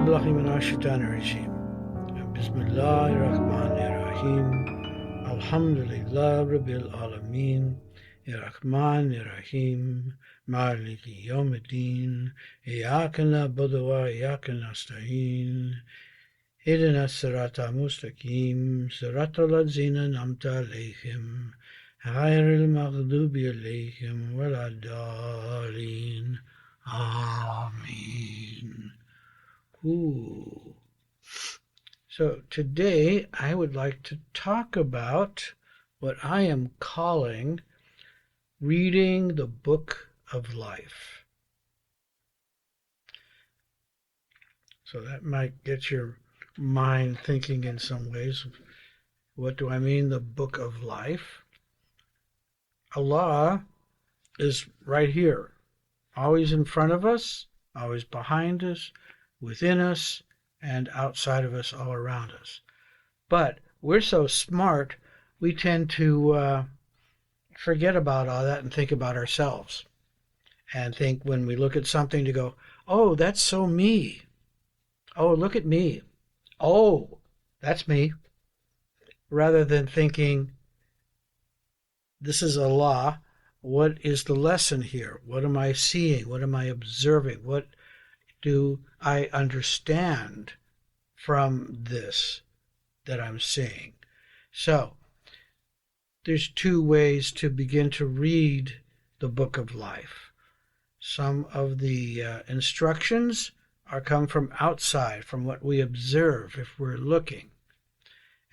billahi minash shaitanir rajim. Bismillahir rahmanir rahim. Alhamdulillah rabbil alamin. Rahmanir rahim. Maliki yawmiddin. Iyyaka na'budu wa iyyaka nasta'in. Ihdina as-sirata mustaqim. Siratal ladzina an'amta alayhim. Ghayril maghdubi alayhim waladdallin. Amen. Ooh. So today I would like to talk about what I am calling reading the book of life. So that might get your mind thinking in some ways. What do I mean, the book of life? Allah is right here, always in front of us, always behind us, within us, and outside of us, all around us. But we're so smart, we tend to forget about all that and think about ourselves. And think when we look at something to go, oh, that's so me. Oh, look at me. Oh, that's me. Rather than thinking, this is Allah. What is the lesson here? What am I seeing? What am I observing? What do I understand from this that I'm seeing? So, there's two ways to begin to read the book of life. Some of the instructions come from outside, from what we observe if we're looking.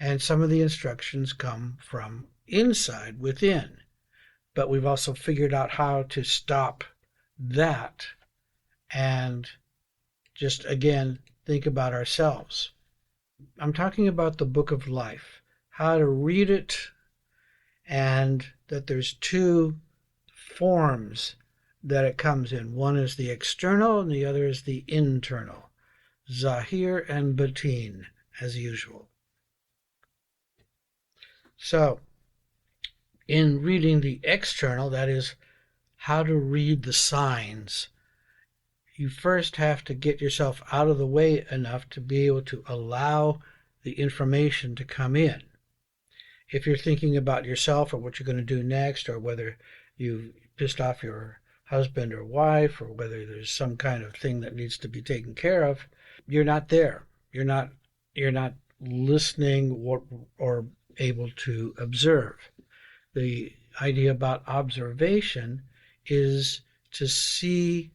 And some of the instructions come from inside, within. But we've also figured out how to stop that and just, again, think about ourselves. I'm talking about the book of life, how to read it, and that there's two forms that it comes in. One is the external and the other is the internal. Zahir and Batin, as usual. So, in reading the external, that is, how to read the signs, you first have to get yourself out of the way enough to be able to allow the information to come in. If you're thinking about yourself or what you're going to do next, or whether you pissed off your husband or wife, or whether there's some kind of thing that needs to be taken care of, you're not there. You're not listening or able to observe. The idea about observation is to see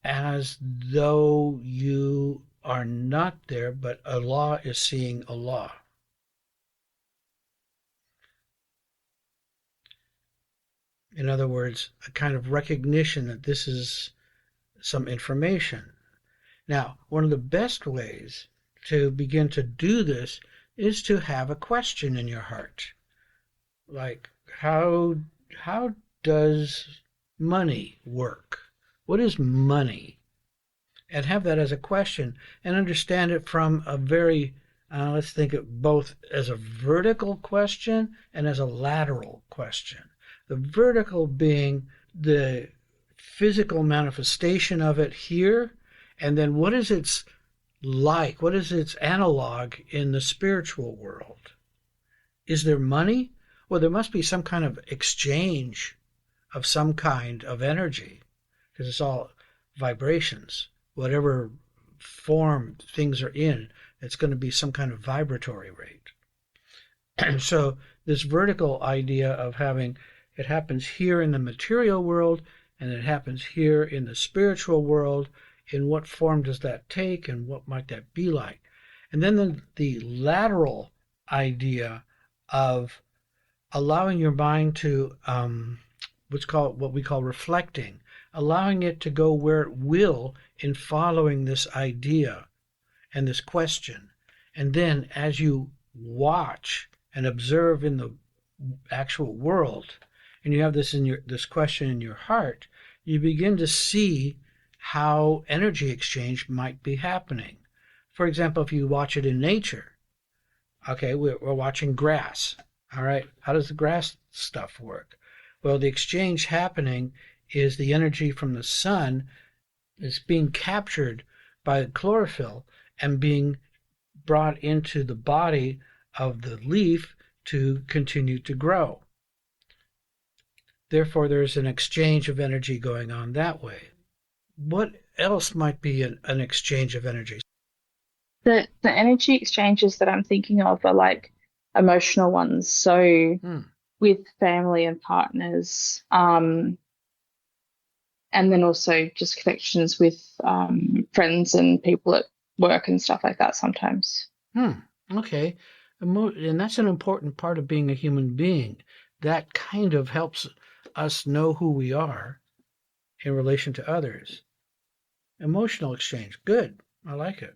as though you are not there, but Allah is seeing Allah. In other words, a kind of recognition that this is some information. Now, one of the best ways to begin to do this is to have a question in your heart. Like, how does money work? What is money? And have that as a question and understand it from a very, let's think of both as a vertical question and as a lateral question. The vertical being the physical manifestation of it here, and then what is its like? What is its analog in the spiritual world? Is there money? Well, there must be some kind of exchange of some kind of energy, because it's all vibrations. Whatever form things are in, it's going to be some kind of vibratory rate. So this vertical idea of having, it happens here in the material world, and it happens here in the spiritual world. In what form does that take, and what might that be like? And then the lateral idea of allowing your mind to what we call reflecting, allowing it to go where it will in following this idea and this question. And then as you watch and observe in the actual world, and you have this question in your heart, you begin to see how energy exchange might be happening. For example, if you watch it in nature, okay, we're watching grass. All right, how does the grass stuff work? Well, the exchange happening is the energy from the sun is being captured by chlorophyll and being brought into the body of the leaf to continue to grow. Therefore, there's an exchange of energy going on that way. What else might be an exchange of energy? The energy exchanges that I'm thinking of are like emotional ones. So Hmm. with family and partners, and then also just connections with friends and people at work and stuff like that sometimes. Okay. And that's an important part of being a human being. That kind of helps us know who we are in relation to others. Emotional exchange. Good. I like it.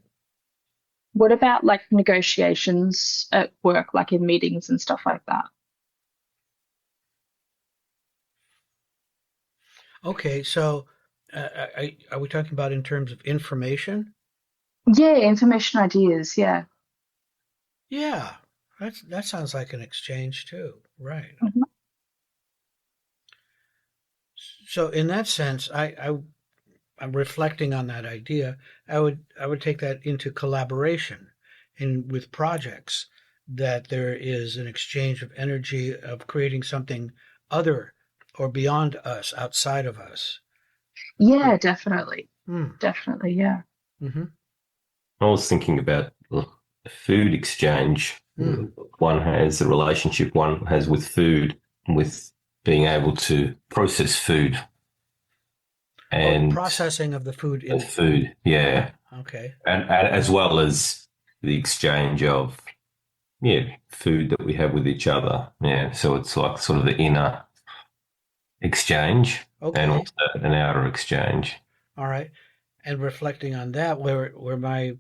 What about like negotiations at work, like in meetings and stuff like that? Okay. So, are we talking about in terms of information? Yeah, information ideas. Yeah. Yeah. That sounds like an exchange too. Right. Mhm. So, in that sense, I'm reflecting on that idea. I would take that into collaboration in with projects that there is an exchange of energy of creating something other or beyond us, outside of us. Yeah, definitely. Hmm. Definitely. Yeah. Mm-hmm. I was thinking about the food exchange. Hmm. One has a relationship one has with food, with being able to process food Oh, the and processing of the food the in. food, yeah, Okay. and as well as the exchange of food that we have with each other. Yeah, so it's like sort of the inner exchange and Okay. also an outer exchange. All right. And reflecting on that, where my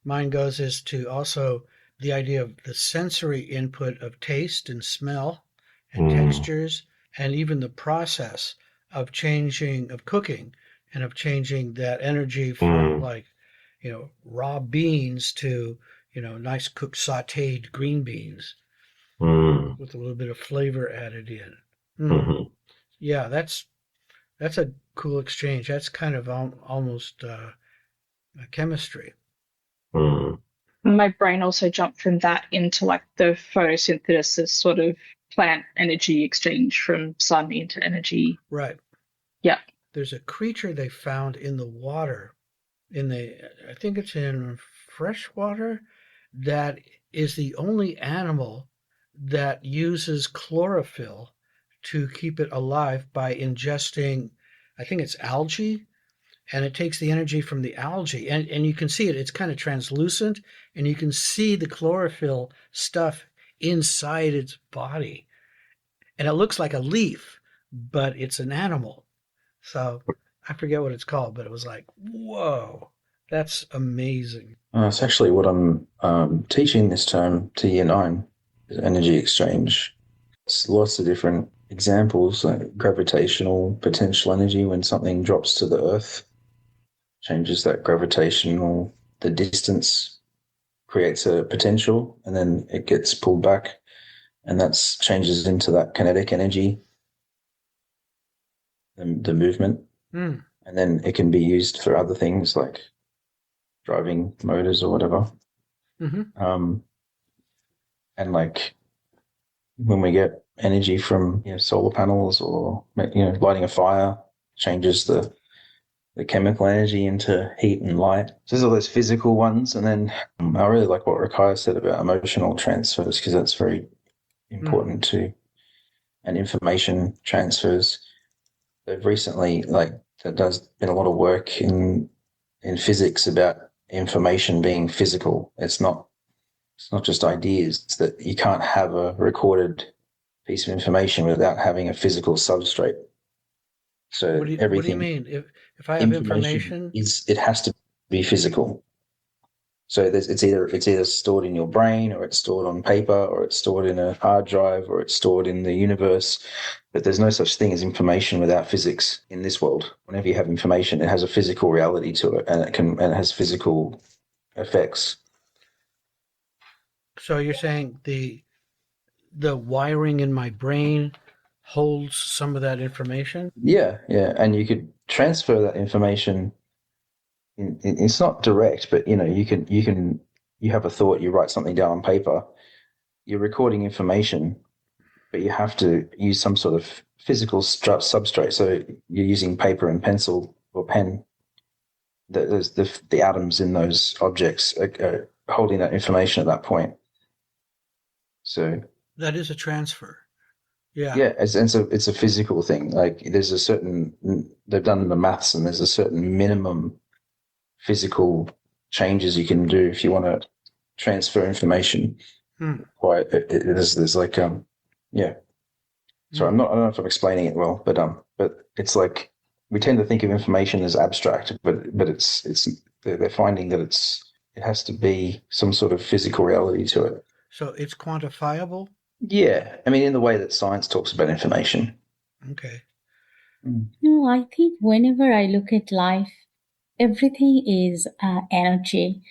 mind goes is to also the idea of the sensory input of taste and smell and Mm, textures, and even the process of changing, of cooking, and of changing that energy from mm, like, raw beans to, nice cooked sauteed green beans mm, with a little bit of flavor added in. Hmm. mhm, Yeah, that's a cool exchange. That's kind of almost a chemistry. mm, My brain also jumped from that into like the photosynthesis sort of plant energy exchange from sun into energy. Right. Yeah. There's a creature they found in the water, I think it's in fresh water, that is the only animal that uses chlorophyll to keep it alive by ingesting, I think it's algae, and it takes the energy from the algae. And you can see it, it's kind of translucent, and you can see the chlorophyll stuff inside its body. And it looks like a leaf, but it's an animal. So I forget what it's called, but it was like, whoa, that's amazing. It's actually what I'm teaching this term to year nine, is energy exchange. It's lots of different examples, like gravitational potential energy when something drops to the earth, changes that gravitational, the distance creates a potential and then it gets pulled back and that changes into that kinetic energy, the movement. Mm, And then it can be used for other things like driving motors or whatever. mm-hmm. Um, and like when we get energy from solar panels or lighting a fire changes the chemical energy into heat and light. So there's all those physical ones, and then I really like what Rakaya said about emotional transfers because that's very Mm, important too, and information transfers. They've recently there's been a lot of work in physics about information being physical. It's not just ideas. It's that you can't have a recorded piece of information without having a physical substrate. So what do you everything mean? If I have information information, it has to be physical. So it's either stored in your brain or it's stored on paper or it's stored in a hard drive or it's stored in the universe. But there's no such thing as information without physics in this world. Whenever you have information, it has a physical reality to it and it has physical effects. so you're saying the wiring in my brain holds some of that information? Yeah, yeah. And you could transfer that information it's not direct, but you have a thought, you write something down on paper, you're recording information, but you have to use some sort of physical substrate. So you're using paper and pencil or pen. There's the atoms in those objects are holding that information at that point. So that is a transfer. Yeah. Yeah, it's a physical thing. Like there's a certain they've done the maths, and there's a certain minimum physical changes you can do if you want to transfer information. Quite there's like yeah. So I don't know if I'm explaining it well, but it's like we tend to think of information as abstract, but it's they're finding that it has to be some sort of physical reality to it. So it's quantifiable? Yeah, I mean, in the way that science talks about information. Okay. No, I think whenever I look at life, everything is energy.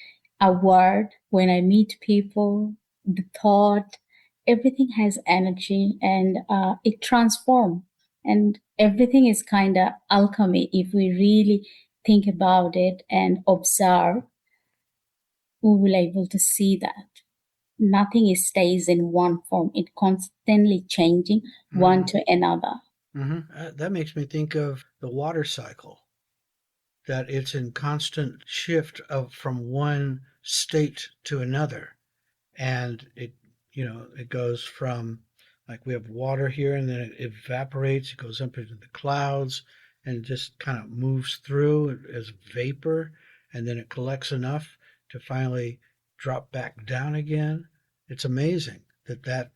A word, when I meet people, the thought, everything has energy, and it transforms. And everything is kind of alchemy if we really think about it and observe. We will able to see that nothing stays in one form. It constantly changing one to another. That makes me think of the water cycle, that it's in constant shift from one state to another. And it goes from, like, we have water here, and then it evaporates, it goes up into the clouds, and it just kind of moves through as vapor, and then it collects enough to finally drop back down again. It's amazing that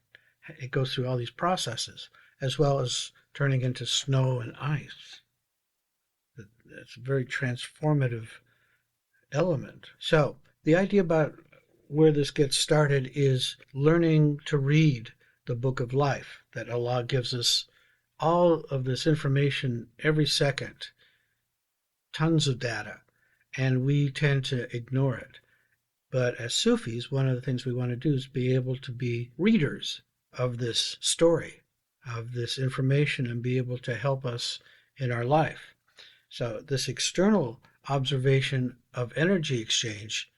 it goes through all these processes, as well as turning into snow and ice. It's a very transformative element. So the idea about where this gets started is learning to read the book of life, that Allah gives us all of this information every second, tons of data, and we tend to ignore it. But as Sufis, one of the things we want to do is be able to be readers of this story, of this information, and be able to help us in our life. So this external observation of energy exchange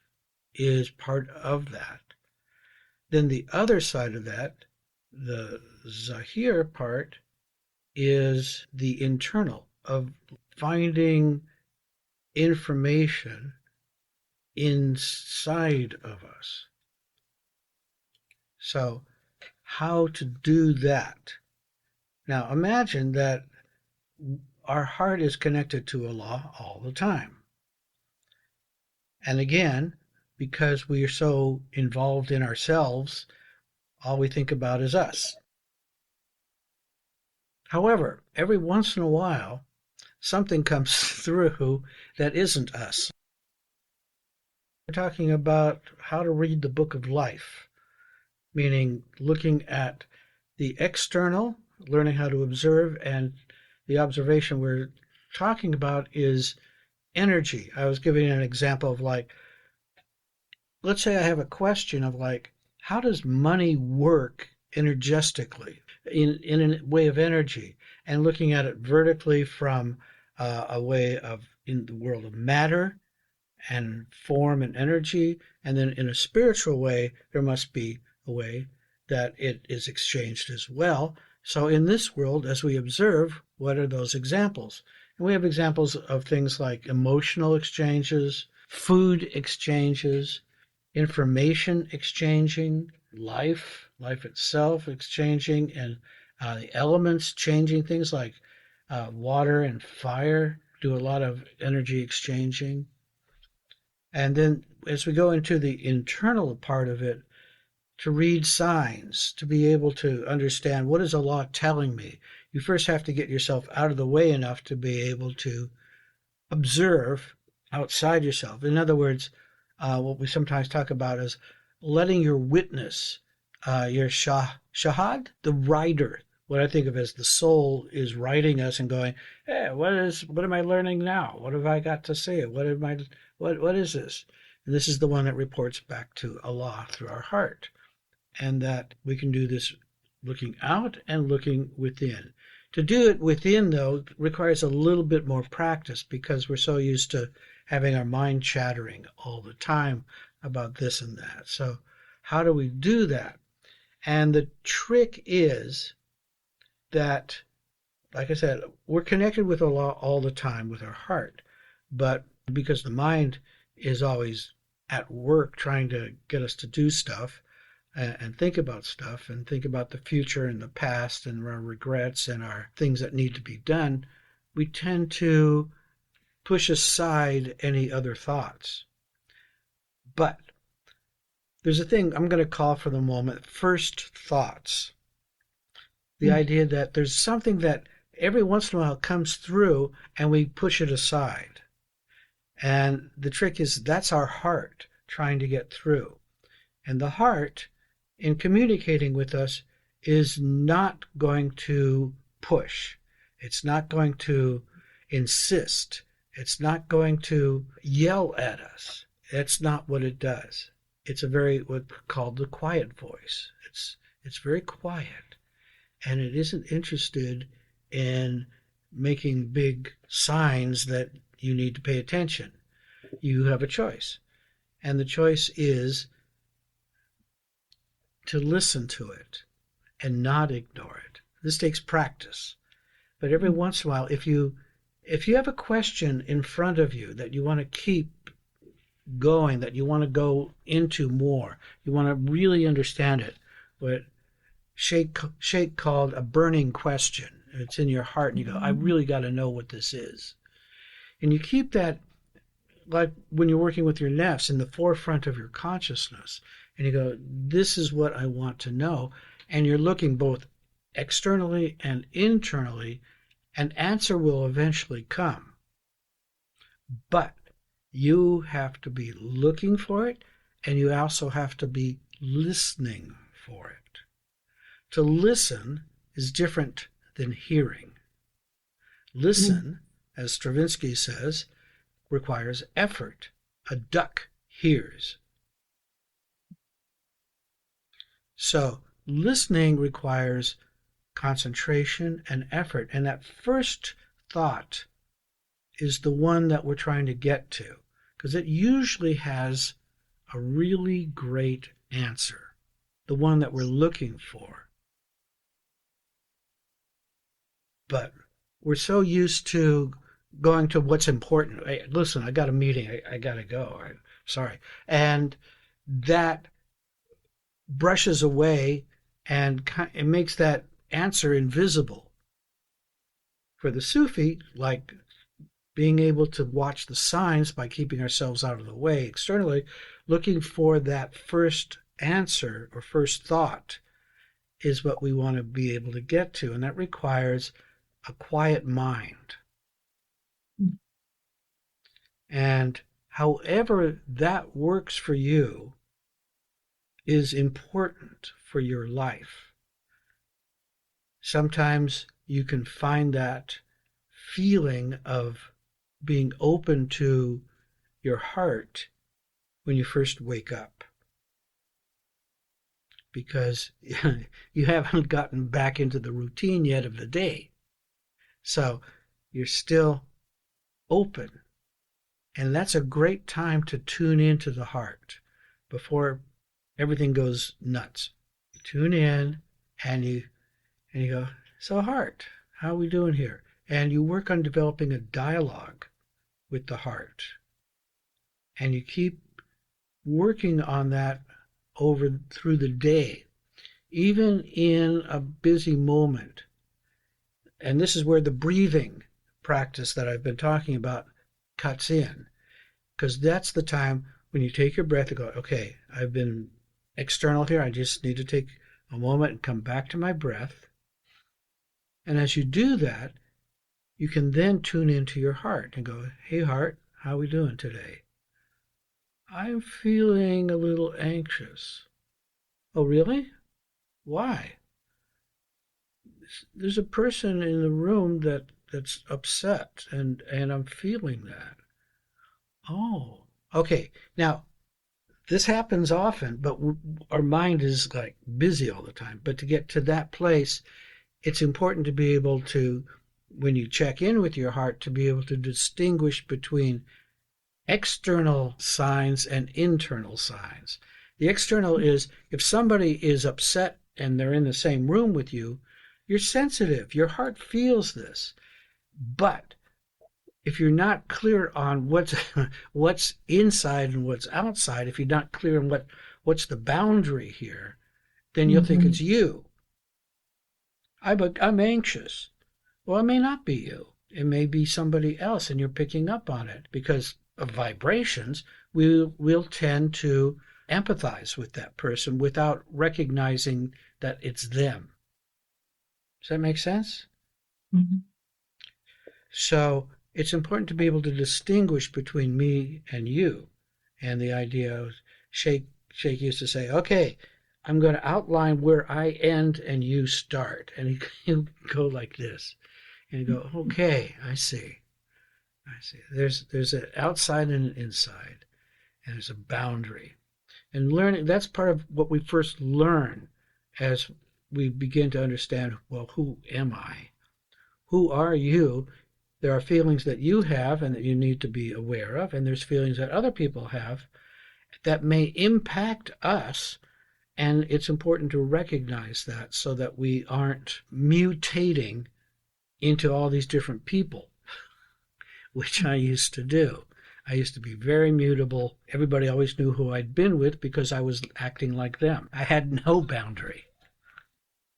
is part of that. Then the other side of that, the Zahir part, is the internal, of finding information inside of us. So how to do that? Now imagine that our heart is connected to Allah all the time. And again, because we are so involved in ourselves, all we think about is us. However, every once in a while, something comes through that isn't us. We're talking about how to read the book of life, meaning looking at the external, learning how to observe, and the observation we're talking about is energy. I was giving an example of, like, let's say I have a question of, like, how does money work energetically in a way of energy, and looking at it vertically from a way of in the world of matter and form and energy, and then in a spiritual way there must be a way that it is exchanged as well. So in this world, as we observe, what are those examples? And we have examples of things like emotional exchanges, food exchanges, information exchanging, life itself exchanging, and the elements changing. Things like water and fire do a lot of energy exchanging. And then as we go into the internal part of it, to read signs, to be able to understand, what is Allah telling me? You first have to get yourself out of the way enough to be able to observe outside yourself. In other words, what we sometimes talk about is letting your witness, your shahad, the writer, what I think of as the soul, is writing us and going, hey, what am I learning now? What have I got to say? What is this? And this is the one that reports back to Allah through our heart. And that we can do this looking out and looking within, To do it within, though, requires a little bit more practice because we're so used to having our mind chattering all the time about this and that. So how do we do that? And the trick is that, like I said, we're connected with Allah all the time with our heart. But because the mind is always at work trying to get us to do stuff and think about stuff and think about the future and the past and our regrets and our things that need to be done, we tend to push aside any other thoughts. But there's a thing I'm going to call for the moment first thoughts. The idea that there's something that every once in a while comes through and we push it aside. And the trick is that's our heart trying to get through. And the heart, in communicating with us, is not going to push. It's not going to insist. It's not going to yell at us. That's not what it does. It's a very, what's called the quiet voice. It's very quiet. And it isn't interested in making big signs that you need to pay attention. You have a choice. And the choice is to listen to it and not ignore it. This takes practice. But every once in a while, if you have a question in front of you that you want to keep going, that you want to go into more, you want to really understand it, what Sheikh called a burning question. It's in your heart, and you go, I really got to know what this is. And you keep that, like when you're working with your nafs, in the forefront of your consciousness. And you go, this is what I want to know. And you're looking both externally and internally. An answer will eventually come. But you have to be looking for it, and you also have to be listening for it. To listen is different than hearing. Listen, as Stravinsky says, requires effort. A duck hears. So listening requires concentration and effort. And that first thought is the one that we're trying to get to, because it usually has a really great answer, the one that we're looking for. But we're so used to going to what's important. Hey, listen, I got a meeting. I got to go. Sorry. And that brushes away and it makes that answer invisible. For the Sufi, like being able to watch the signs by keeping ourselves out of the way externally, looking for that first answer or first thought is what we want to be able to get to. And that requires a quiet mind. And however that works for you is important for your life. Sometimes you can find that feeling of being open to your heart when you first wake up, because you haven't gotten back into the routine yet of the day. So you're still open. And that's a great time to tune into the heart before everything goes nuts. You tune in and you go, so heart, how are we doing here? And you work on developing a dialogue with the heart. And you keep working on that through the day, even in a busy moment. And this is where the breathing practice that I've been talking about cuts in, because that's the time when you take your breath and go, okay, I've been external here. I just need to take a moment and come back to my breath. And as you do that, you can then tune into your heart and go, hey, heart, how are we doing today? I'm feeling a little anxious. Oh, really? Why? There's a person in the room that's upset, and I'm feeling that. Oh, okay. Now, this happens often, but our mind is like busy all the time. But to get to that place, it's important to be able to, when you check in with your heart, to be able to distinguish between external signs and internal signs. The external is if somebody is upset and they're in the same room with you, you're sensitive. Your heart feels this. But if you're not clear on what's inside and what's outside, if you're not clear on what's the boundary here, then you'll think it's you. I'm anxious. Well, it may not be you. It may be somebody else, and you're picking up on it because of vibrations. We'll tend to empathize with that person without recognizing that it's them. Does that make sense? Mm-hmm. So it's important to be able to distinguish between me and you. And the idea of Sheikh used to say, okay, I'm going to outline where I end and you start. And he'll go like this. And you go, okay, I see. There's an outside and an inside. And there's a boundary. And learning, that's part of what we first learn as we begin to understand, well, who am I? Who are you? There are feelings that you have and that you need to be aware of, and there's feelings that other people have that may impact us, and it's important to recognize that so that we aren't mutating into all these different people, which I used to do. I used to be very mutable. Everybody always knew who I'd been with because I was acting like them. I had no boundary.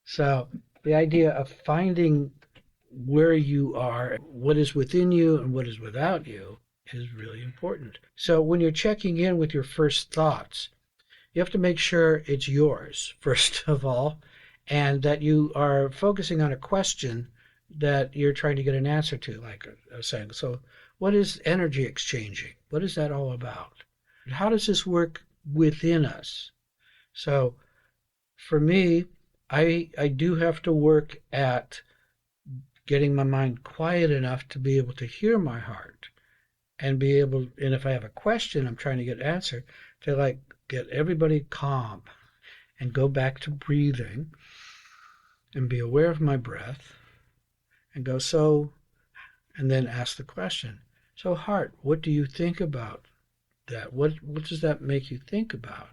So the idea of finding where you are, what is within you and what is without you is really important. So when you're checking in with your first thoughts, you have to make sure it's yours, first of all, and that you are focusing on a question that you're trying to get an answer to, like I was saying. So what is energy exchanging? What is that all about? How does this work within us? So for me, I do have to work at getting my mind quiet enough to be able to hear my heart and be able, and if I have a question I'm trying to get answered, to like get everybody calm and go back to breathing and be aware of my breath and go, so, and then ask the question. So heart, what do you think about that? What does that make you think about?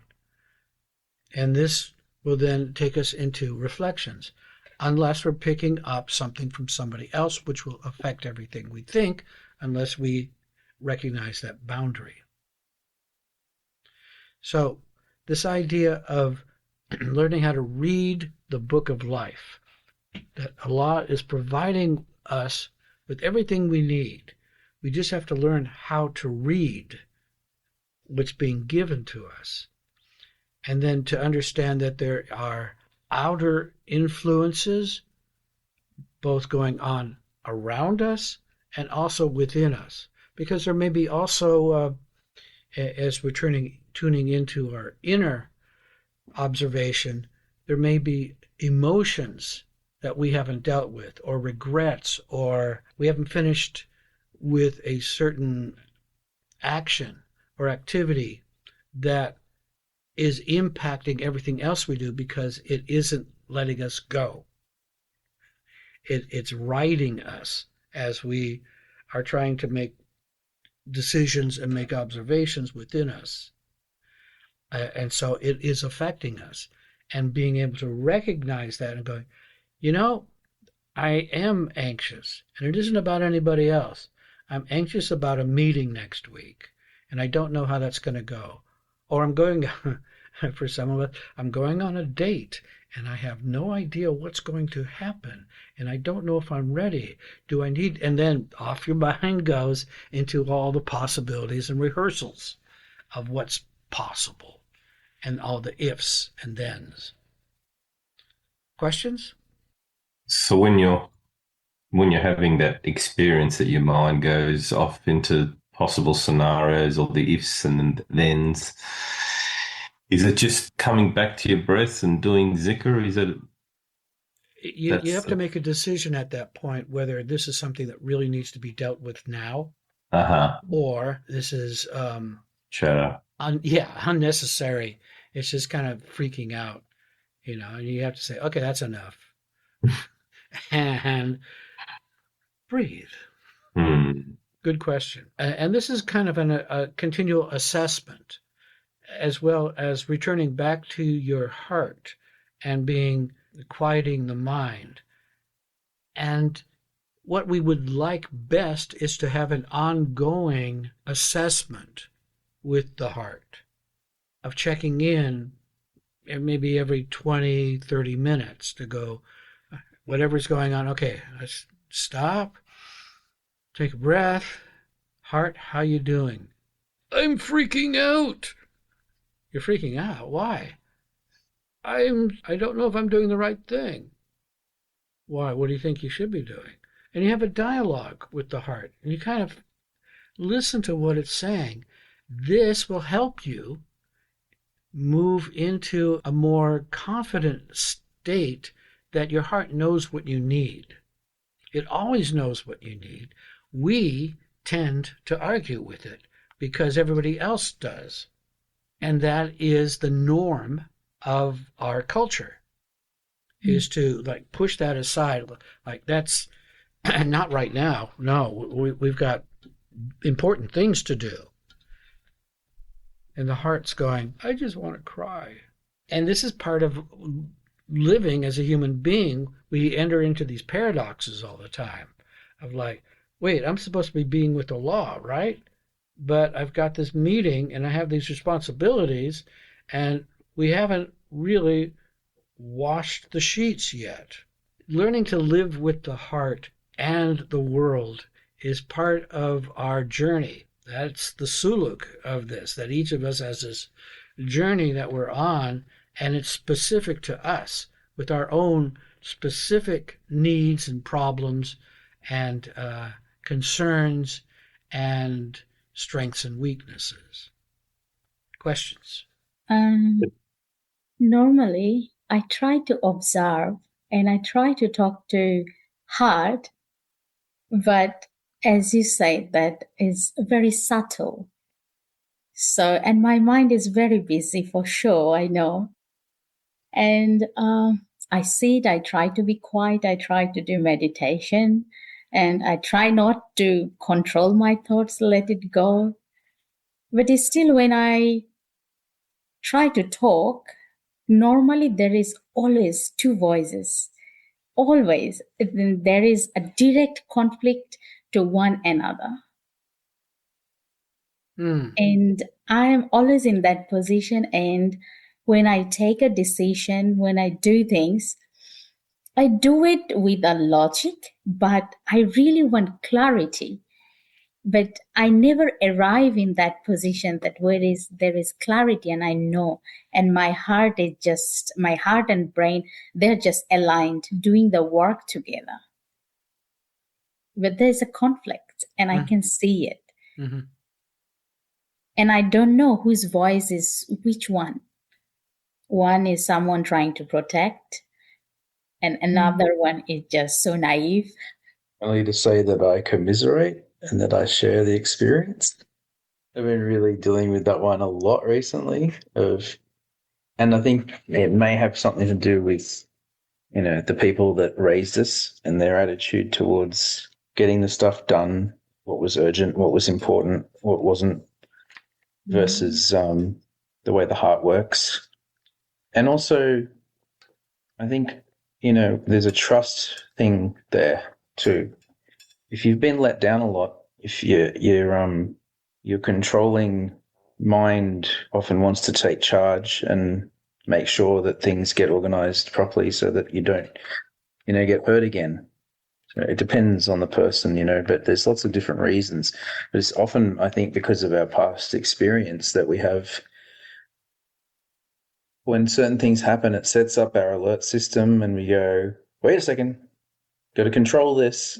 And this will then take us into reflections. Unless we're picking up something from somebody else, which will affect everything we think, unless we recognize that boundary. So this idea of learning how to read the book of life, that Allah is providing us with everything we need. We just have to learn how to read what's being given to us. And then to understand that there are outer influences both going on around us and also within us, because there may be also as we're tuning into our inner observation, there may be emotions that we haven't dealt with, or regrets, or we haven't finished with a certain action or activity that is impacting everything else we do because it isn't letting us go. It's riding us as we are trying to make decisions and make observations within us. And so it is affecting us. And being able to recognize that and going, I am anxious, and it isn't about anybody else. I'm anxious about a meeting next week, and I don't know how that's going to go. Or I'm going, for some of us, I'm going on a date, and I have no idea what's going to happen, and I don't know if I'm ready. Do I need, and then off your mind goes into all the possibilities and rehearsals of what's possible, and all the ifs and thens. Questions? So when you're having that experience that your mind goes off into possible scenarios or the ifs and thens, is it just coming back to your breath and doing zikr? Is it? You have to make a decision at that point whether this is something that really needs to be dealt with now, or this is unnecessary. It's just kind of freaking out, and you have to say, okay, that's enough. and breathe. Good question. And this is kind of a continual assessment, as well as returning back to your heart and quieting the mind. And what we would like best is to have an ongoing assessment with the heart, of checking in maybe every 20, 30 minutes to go, whatever's going on, okay, let's stop, take a breath. Heart, how you doing? I'm freaking out. You're freaking out. Why? I don't know if I'm doing the right thing. Why? What do you think you should be doing? And you have a dialogue with the heart, and you kind of listen to what it's saying. This will help you move into a more confident state that your heart knows what you need. It always knows what you need. We tend to argue with it because everybody else does. And that is the norm of our culture, is to like push that aside. Like, that's not right now. No, we've got important things to do. And the heart's going, I just want to cry. And this is part of living as a human being. We enter into these paradoxes all the time of like, wait, I'm supposed to be being with the law, right? But I've got this meeting and I have these responsibilities, and we haven't really washed the sheets yet. Learning to live with the heart and the world is part of our journey. That's the suluk of this, that each of us has this journey that we're on, and it's specific to us with our own specific needs and problems and concerns and strengths and weaknesses. Questions? Normally, I try to observe and I try to talk to heart, but as you say, that is very subtle. So, and my mind is very busy for sure, I know. And I sit, I try to be quiet, I try to do meditation, and I try not to control my thoughts, let it go. But it's still, when I try to talk, normally there is always two voices. Always. There is a direct conflict to one another. And I am always in that position. And when I take a decision, when I do things, I do it with a logic, but I really want clarity. But I never arrive in that position that there is clarity and I know, and my heart and brain, they're just aligned, doing the work together. But there's a conflict and I can see it. Mm-hmm. And I don't know whose voice is which one. One is someone trying to protect, and another one is just so naive. Only to say that I commiserate and that I share the experience. I've been really dealing with that one a lot recently. And I think it may have something to do with, the people that raised us and their attitude towards getting the stuff done, what was urgent, what was important, what wasn't, versus the way the heart works. And also, I think, there's a trust thing there too. If you've been let down a lot, if your controlling mind often wants to take charge and make sure that things get organized properly so that you don't, get hurt again. So it depends on the person, but there's lots of different reasons. But it's often, I think, because of our past experience that we have. When certain things happen, it sets up our alert system and we go, wait a second, got to control this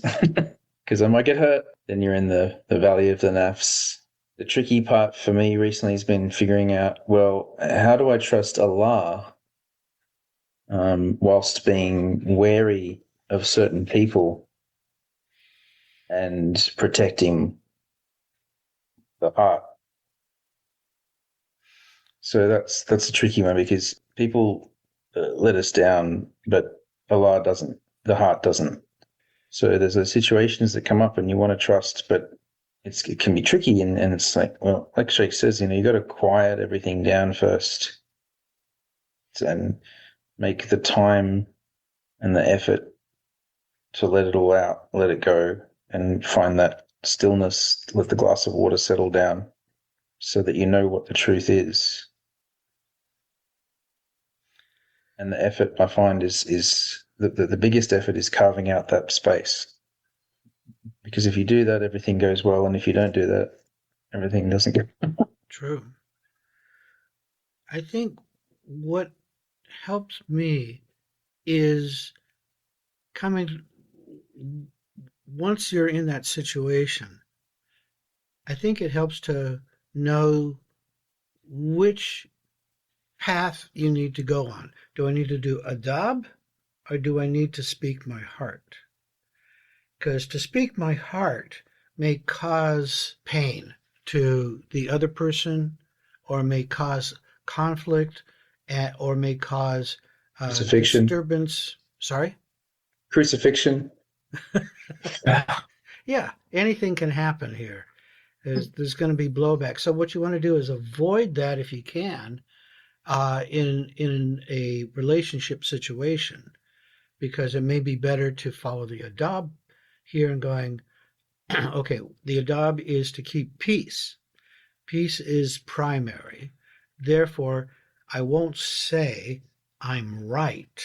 because I might get hurt. Then you're in the valley of the nafs. The tricky part for me recently has been figuring out, well, how do I trust Allah whilst being wary of certain people and protecting the heart? So that's a tricky one because people let us down, but Allah doesn't. the heart doesn't. So there's those situations that come up and you want to trust, but it can be tricky. And it's like, well, like Sheikh says, you got to quiet everything down first and make the time and the effort to let it all out, let it go, and find that stillness, let the glass of water settle down so that you know what the truth is. And the effort, I find, is the biggest effort is carving out that space. Because if you do that, everything goes well. And if you don't do that, everything doesn't go. True. I think what helps me is coming, once you're in that situation, I think it helps to know which path you need to go on. Do I need to do adab, or do I need to speak my heart? Because to speak my heart may cause pain to the other person, or may cause conflict, or may cause Crucifixion. disturbance. Sorry? Crucifixion. Yeah, anything can happen here. There's going to be blowback. So what you want to do is avoid that if you can in a relationship situation, because it may be better to follow the adab here and going, okay, the adab is to keep peace. Peace is primary. Therefore, I won't say I'm right.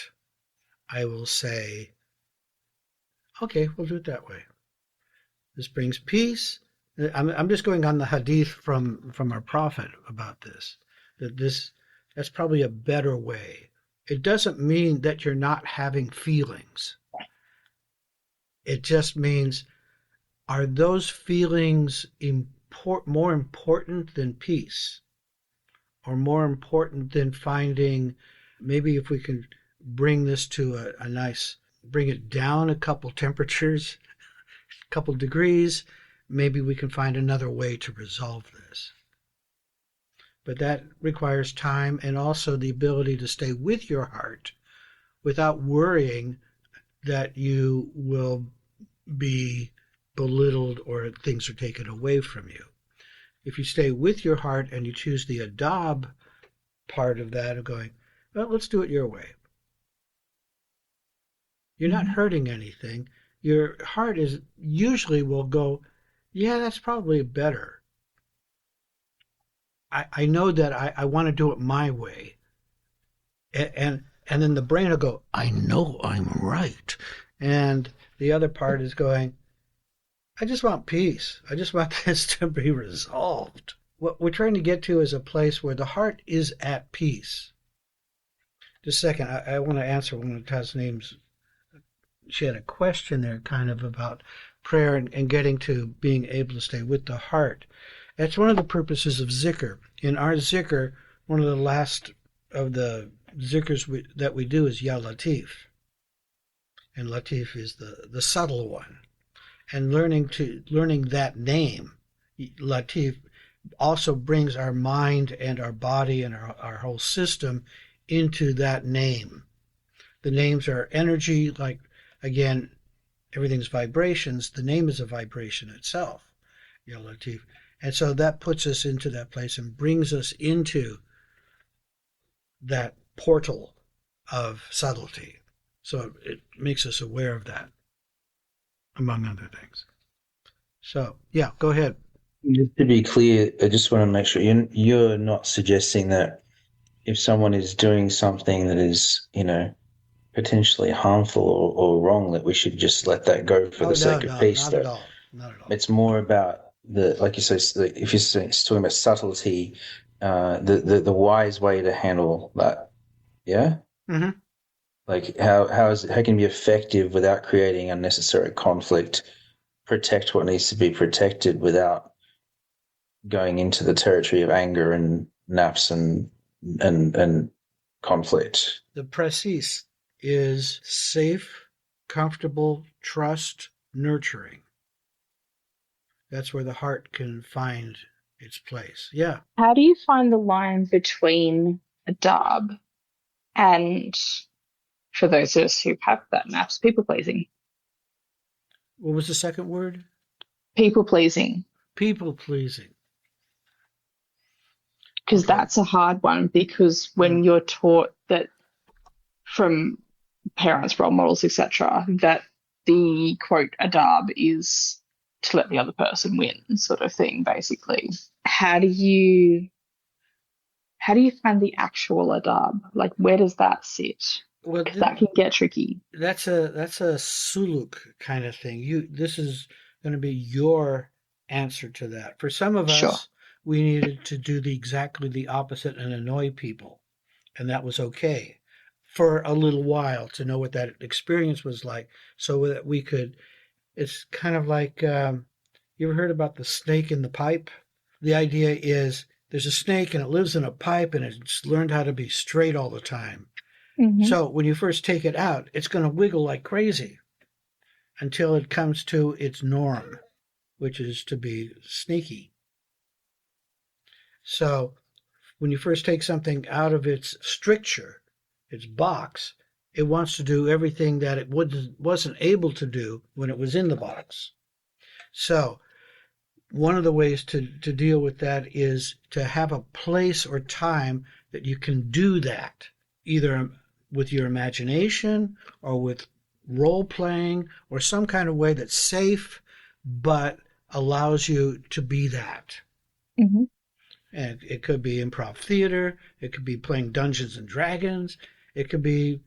I will say, okay, we'll do it that way. This brings peace. I'm just going on the hadith from our prophet about this. That's probably a better way. It doesn't mean that you're not having feelings. It just means, are those feelings more important than peace? Or more important than finding, maybe if we can bring this to a nice, bring it down a couple temperatures, a couple degrees, maybe we can find another way to resolve this. But that requires time and also the ability to stay with your heart without worrying that you will be belittled or things are taken away from you. If you stay with your heart and you choose the adab part of that, of going, well, let's do it your way. You're not hurting anything. Your heart is usually will go, yeah, that's probably better. I know that I want to do it my way. And then the brain will go, I know I'm right. And the other part is going, I just want peace. I just want this to be resolved. What we're trying to get to is a place where the heart is at peace. Just a second, I want to answer one of Tasneem's. She had a question there kind of about prayer and getting to being able to stay with the heart. That's one of the purposes of zikr. In our zikr, one of the last of the zikrs that we do is Ya Latif. And Latif is the subtle one. And learning that name, Latif, also brings our mind and our body and our whole system into that name. The names are energy, like, again, everything's vibrations. The name is a vibration itself, Ya Latif. And so that puts us into that place and brings us into that portal of subtlety. So it makes us aware of that, among other things. So, yeah, go ahead. Just to be clear, I just want to make sure you're not suggesting that if someone is doing something that is, potentially harmful or wrong, that we should just let that go for the sake of peace. Not at all. Not at all. It's more about like you say, if you're talking about subtlety, the wise way to handle that. Yeah. Mm-hmm. Like how can it be effective without creating unnecessary conflict? Protect what needs to be protected without going into the territory of anger and nafs and conflict. The precis is safe, comfortable, trust, nurturing. That's where the heart can find its place. Yeah. How do you find the line between adab and for those of us who have that nafs, people pleasing. What was the second word? People pleasing. People pleasing. Because Okay. that's a hard one, because when you're taught that from parents, role models, etc., that the quote adab is to let the other person win, sort of thing, basically. How do you find the actual adab? Like, where does that sit? Well, Because that can get tricky. that's a suluk kind of thing. This is going to be your answer to that. For some of Sure. us, we needed to do exactly the opposite and annoy people, and that was okay for a little while to know what that experience was like, so that we could. It's kind of like you ever heard about the snake in the pipe? The idea is there's a snake and it lives in a pipe and it's learned how to be straight all the time. Mm-hmm. So when you first take it out, it's going to wiggle like crazy until it comes to its norm, which is to be sneaky. So when you first take something out of its stricture, its box, it wants to do everything that it wasn't able to do when it was in the box. So one of the ways to deal with that is to have a place or time that you can do that, either with your imagination or with role playing or some kind of way that's safe but allows you to be that. Mm-hmm. And it could be improv theater, it could be playing Dungeons and Dragons, it could be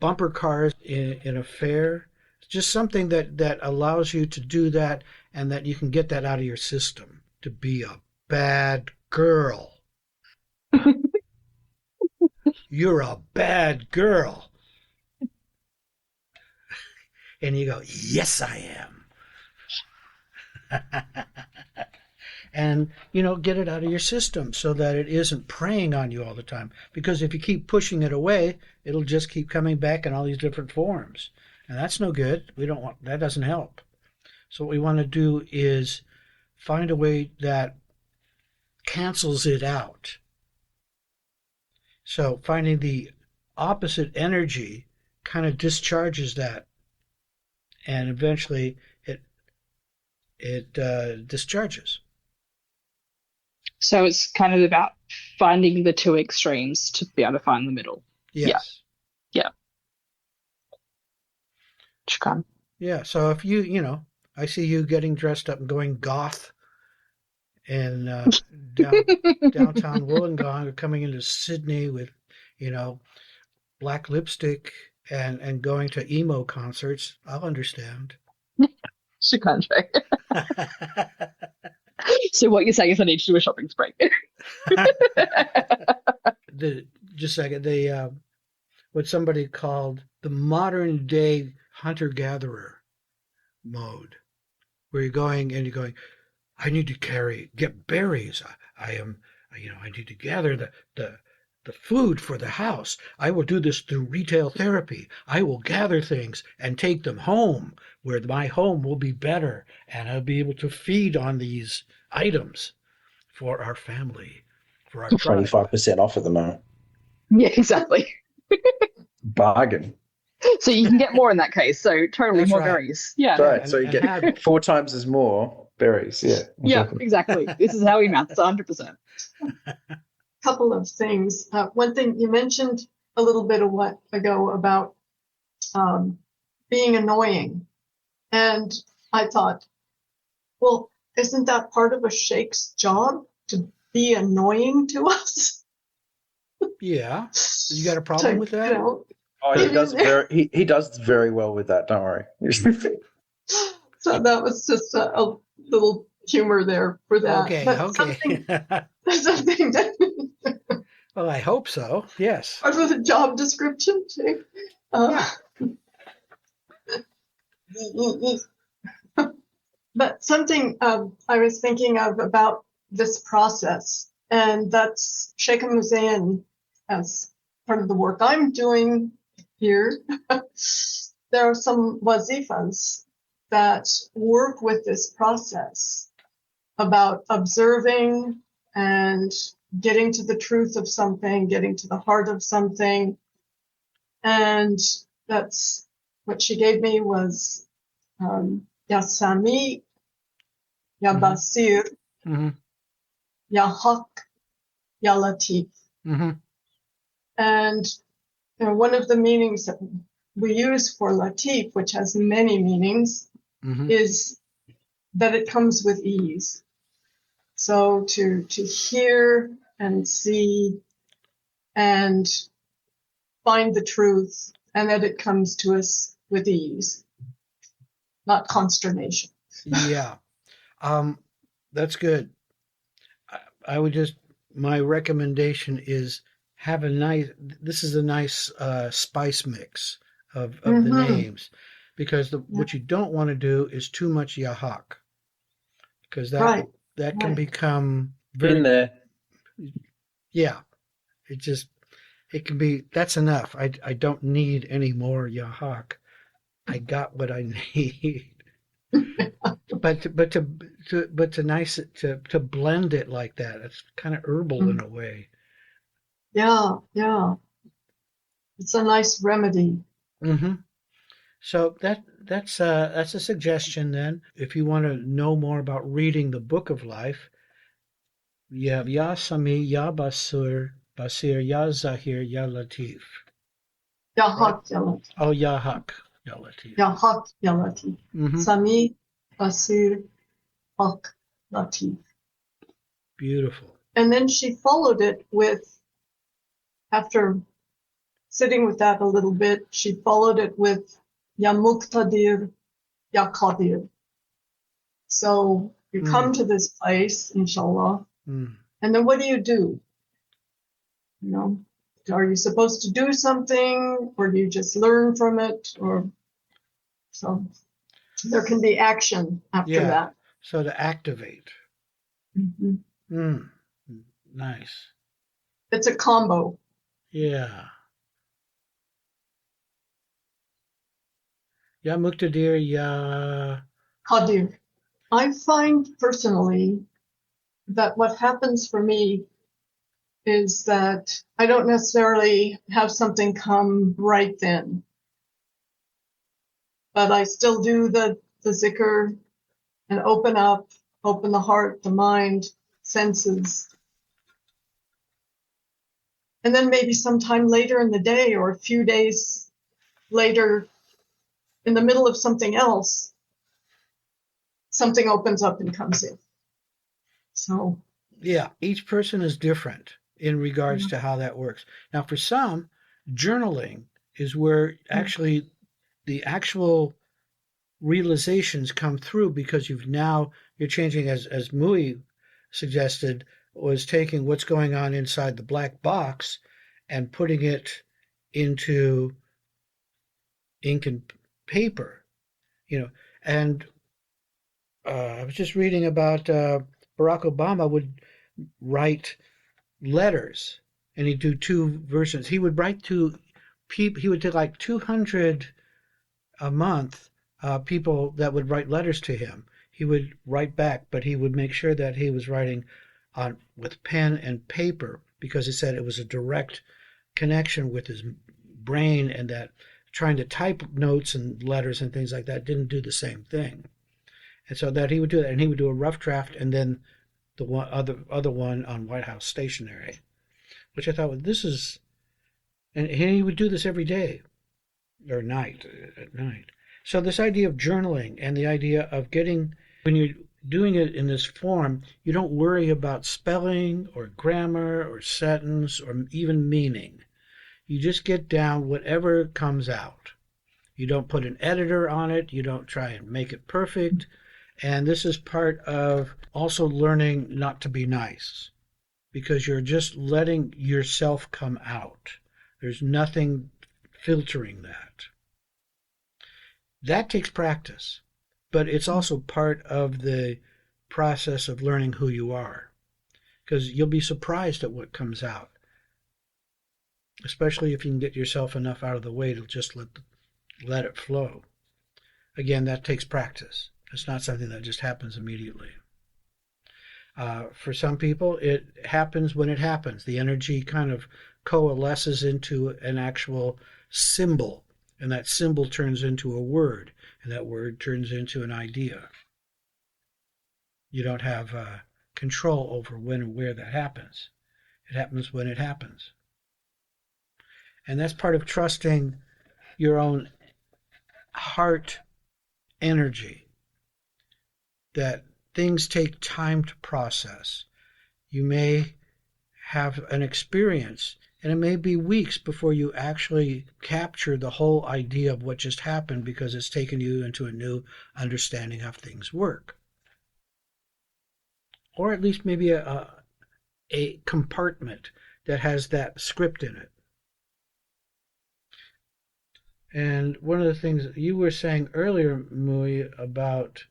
bumper cars in a fair. Just something that allows you to do that and that you can get that out of your system, to be a bad girl. You're a bad girl. And you go, yes, I am. And, get it out of your system so that it isn't preying on you all the time. Because if you keep pushing it away, it'll just keep coming back in all these different forms. And that's no good. That doesn't help. So what we want to do is find a way that cancels it out. So finding the opposite energy kind of discharges that, and eventually it discharges. So it's kind of about finding the two extremes to be able to find the middle. Yes. Yeah. Chukam. Yeah. So if I see you getting dressed up and going goth and downtown Wollongong, or coming into Sydney with, black lipstick and going to emo concerts, I'll understand. Shukandre. So what you're saying is I need to do a shopping spree. Just a second. What somebody called the modern day hunter-gatherer mode, where you're going, I need to get berries. I need to gather the food for the house. I will do this through retail therapy. I will gather things and take them home, where my home will be better, and I'll be able to feed on these items for our family, for our tribe. 25% off at the moment. Yeah, exactly. Bargain. So you can get more in that case. So totally That's more right. berries. Yeah. Right. So you get 4 times as more berries. Yeah. Yeah, exactly. This is how we math. 100%. Couple of things. One thing you mentioned a little bit ago about being annoying. And I thought, well, isn't that part of a sheikh's job to be annoying to us? Yeah. You got a problem with that? Oh, he does very well with that. Don't worry. So that was just a little humor there for that. Okay. But something well, I hope so. Yes. part of the job description too. But something I was thinking of about this process, and that's Sheikh Muzayn, as part of the work I'm doing here. There are some wazifas that work with this process about observing and getting to the truth of something, getting to the heart of something, And that's what she gave me was Ya Sami, Ya Basir, Ya Haq, Ya Latif. And one of the meanings that we use for Latif, which has many meanings, is that it comes with ease. So to hear and see and find the truth, and that it comes to us with ease, not consternation. Yeah. That's good. I would just, my recommendation is have a nice, this is a nice spice mix of the names, because what you don't want to do is too much Yahak, because that can become very, in there. Yeah, it can be, that's enough. I don't need any more Yahak. I got what I need. But to blend it like that, it's kind of herbal in a way. Yeah. It's a nice remedy. So that's a suggestion then. If you want to know more about reading the Book of Life, you have Ya Sami, Ya Basir, Ya Zahir, Ya Latif. Ya Haq, Ya Latif. Oh, Ya Haq, Ya Latif. Ya Haq, Ya Latif. Sami, Basir, Haq, Latif. Beautiful. And then she followed it with, after sitting with that a little bit, she followed it with Ya Muqtadir, Ya Qadir. So you come to this place, inshallah, and then what do? Are you supposed to do something, or do you just learn from it? Or so there can be action after that. So to activate. Nice. It's a combo. Yeah. Ya Muqtadir, Ya Qadir. I find personally that what happens for me is that I don't necessarily have something come right then, but I still do the zikr and open the heart, the mind, senses. And then maybe sometime later in the day or a few days later, in the middle of something else, something opens up and comes in. So. Yeah, each person is different in regards to how that works. Now, for some, journaling is where actually the actual realizations come through, because you're changing, as Mui suggested, was taking what's going on inside the black box and putting it into ink and paper, and I was just reading about Barack Obama would write letters, and he'd do two versions. He would write to people, he would do like 200 a month, people that would write letters to him. He would write back, but he would make sure that he was writing with pen and paper, because he said it was a direct connection with his brain, and that trying to type notes and letters and things like that didn't do the same thing. And so that he would do that, and he would do a rough draft and then the other one on White House stationery, which I thought, well, this is, and he would do this every day or at night. So this idea of journaling and the idea of when you're doing it in this form, you don't worry about spelling or grammar or sentence or even meaning. You just get down whatever comes out. You don't put an editor on it. You don't try and make it perfect. And this is part of also learning not to be nice, because you're just letting yourself come out. There's nothing filtering that. That takes practice, but it's also part of the process of learning who you are, because you'll be surprised at what comes out, especially if you can get yourself enough out of the way to just let it flow. Again, that takes practice. It's not something that just happens immediately. For some people, it happens when it happens. The energy kind of coalesces into an actual symbol, and that symbol turns into a word, and that word turns into an idea. You don't have control over when and where that happens. It happens when it happens. And that's part of trusting your own heart energy, that things take time to process. You may have an experience, and it may be weeks before you actually capture the whole idea of what just happened, because it's taken you into a new understanding of how things work. Or at least maybe a compartment that has that script in it. And one of the things you were saying earlier, Mui, about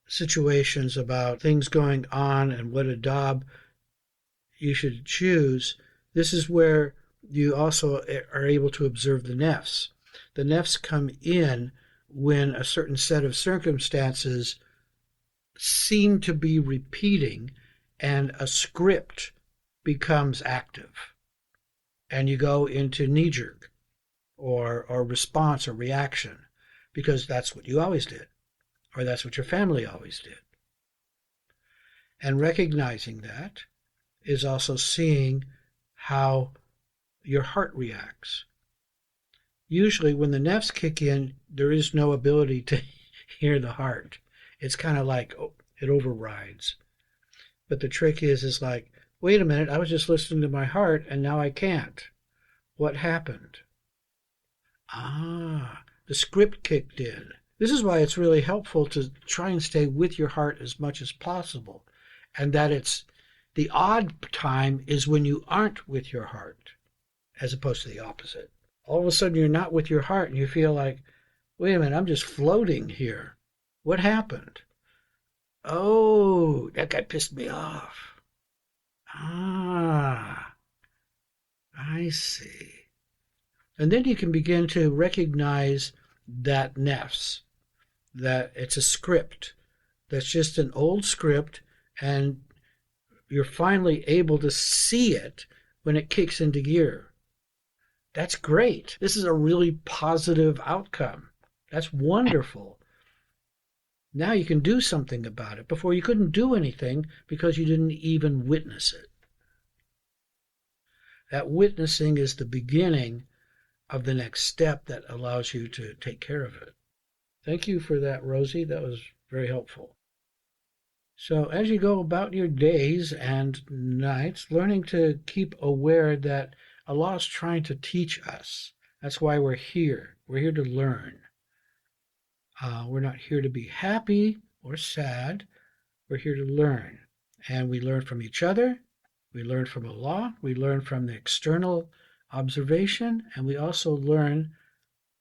situations, about things going on and what adab you should choose, this is where you also are able to observe the nafs. The nafs come in when a certain set of circumstances seem to be repeating and a script becomes active. And you go into knee-jerk or response or reaction, because that's what you always did, or that's what your family always did. And recognizing that is also seeing how your heart reacts. Usually when the nafs kick in, there is no ability to hear the heart. It's kind of like it overrides. But the trick is like, wait a minute, I was just listening to my heart and now I can't. What happened? The script kicked in. This is why it's really helpful to try and stay with your heart as much as possible. And that it's the odd time is when you aren't with your heart, as opposed to the opposite. All of a sudden you're not with your heart and you feel like, wait a minute, I'm just floating here. What happened? Oh, that guy pissed me off. I see. And then you can begin to recognize that nafs, that it's a script. That's just an old script, and you're finally able to see it when it kicks into gear. That's great. This is a really positive outcome. That's wonderful. Now you can do something about it. Before you couldn't do anything because you didn't even witness it. That witnessing is the beginning of the next step that allows you to take care of it. Thank you for that, Rosie. That was very helpful. So as you go about your days and nights, learning to keep aware that Allah is trying to teach us. That's why we're here. We're here to learn. We're not here to be happy or sad. We're here to learn. And we learn from each other. We learn from Allah. We learn from the external observation. And we also learn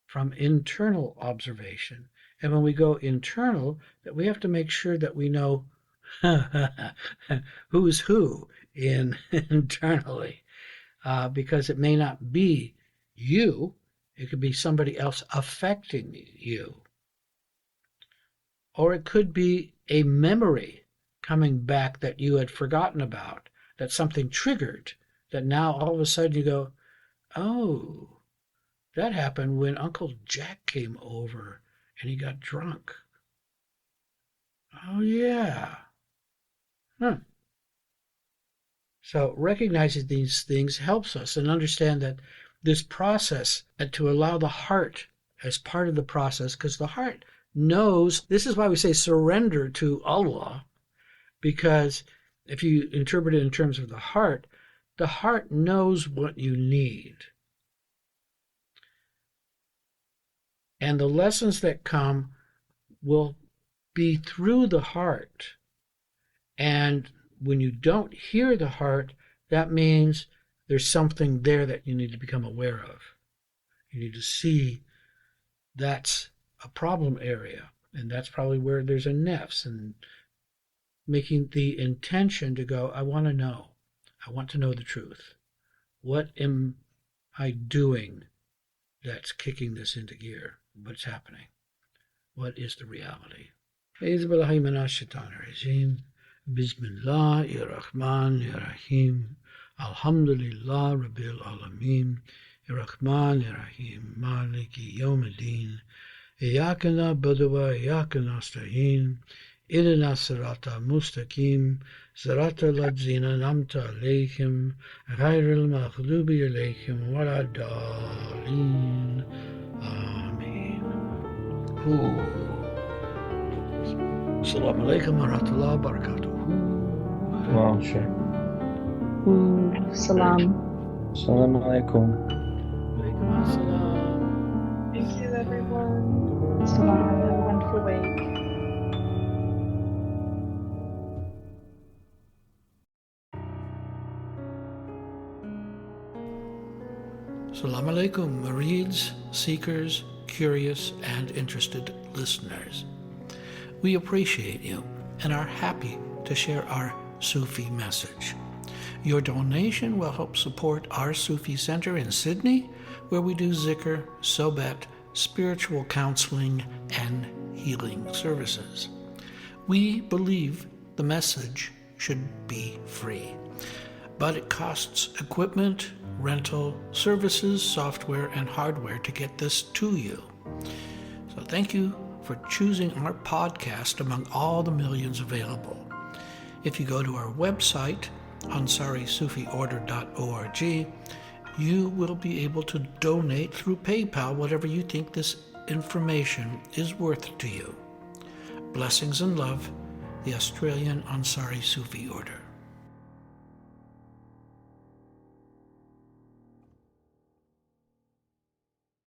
from internal observation. And when we go internal, that we have to make sure that we know who's who internally. Because it may not be you. It could be somebody else affecting you. Or it could be a memory coming back that you had forgotten about, that something triggered, that now all of a sudden you go, oh, that happened when Uncle Jack came over and he got drunk. Oh, yeah. So recognizing these things helps us and understand that this process, and to allow the heart as part of the process, because the heart knows, this is why we say surrender to Allah, because if you interpret it in terms of the heart knows what you need. And the lessons that come will be through the heart. And when you don't hear the heart, that means there's something there that you need to become aware of. You need to see that's a problem area, and that's probably where there's a nafs, and making the intention to go, I want to know. I want to know the truth. What am I doing that's kicking this into gear? What's happening? What is the reality? Bismillahirrahmanirrahim. Alhamdulillah Rabbil Alameen. Rahmanirrahim. Maliki Yawmiddin. Iyyaka na'budu wa iyyaka nasta'in. Ihdina sirata mustaqim. Sirata ladzina an'amta alayhim. Ghayril maghdubi alayhim waladdallin. Amen. Assalamu alaikum wa rahmatullahi wa barakatuh. Wow, sure. Salam. Assalamu alaikum. Alaikum assalam. Thank you, everyone. Salam. Have a wonderful week. Assalamu alaikum, Marids, seekers, curious, and interested listeners. We appreciate you and are happy to share our Sufi message. Your donation will help support our Sufi Center in Sydney, where we do zikr, sohbet, spiritual counseling, and healing services. We believe the message should be free, but it costs equipment, rental, services, software, and hardware to get this to you. So thank you for choosing our podcast among all the millions available. If you go to our website, AnsariSufiOrder.org, you will be able to donate through PayPal whatever you think this information is worth to you. Blessings and love, the Australian Ansari Sufi Order.